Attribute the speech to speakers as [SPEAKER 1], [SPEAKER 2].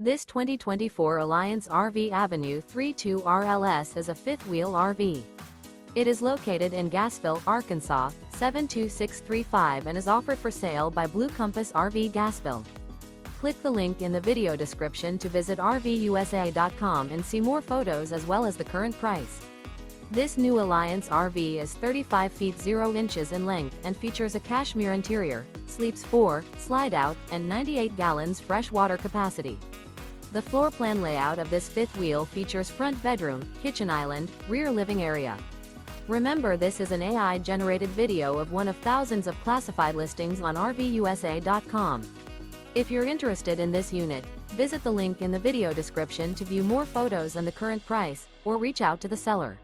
[SPEAKER 1] This 2024 Alliance RV Avenue 32 RLS is a fifth-wheel RV. It is located in Gassville, Arkansas, 72635 and is offered for sale by Blue Compass RV Gassville. Click the link in the video description to visit RVUSA.com and see more photos as well as the current price. This new Alliance RV is 35 feet 0 inches in length and features a CASHMERE interior, sleeps 4, Slideout, and 98 gallons fresh water capacity. The floor plan layout of this fifth wheel features front bedroom, kitchen island, rear living area. Remember, this is an AI-generated video of one of thousands of classified listings on RVUSA.com. If you're interested in this unit, visit the link in the video description to view more photos and the current price, or reach out to the seller.